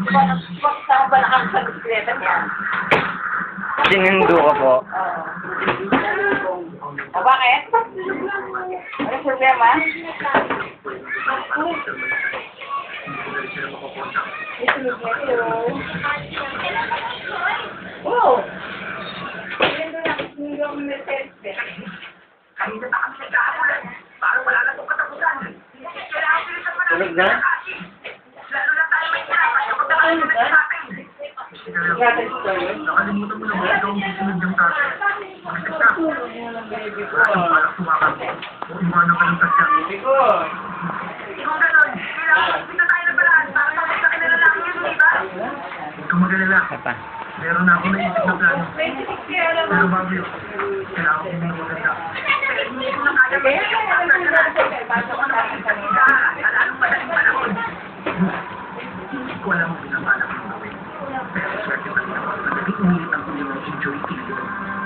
Saan ba nakang sa bisikleta niya? Sinundo ka po. Bakit? Anong problema? Oh! Tulog na? Nakalimutan mo na ba ito ang susunod ng tatay? Bakit ka? Parang sumakal ko. O iwanan ka ng tatya. Kung gano'n, kailangan kita tayo na balaan para sa sa kanila lang yun, di ba? Huwag kang mag-alala. Apa? Meron na ako naisip na plano. Pero bago yun, kailangan ko may maganda. Hindi ko na kaya hindi ko alam kung pinabalak mo gawin. Pero swerte pa rin ako. Umilit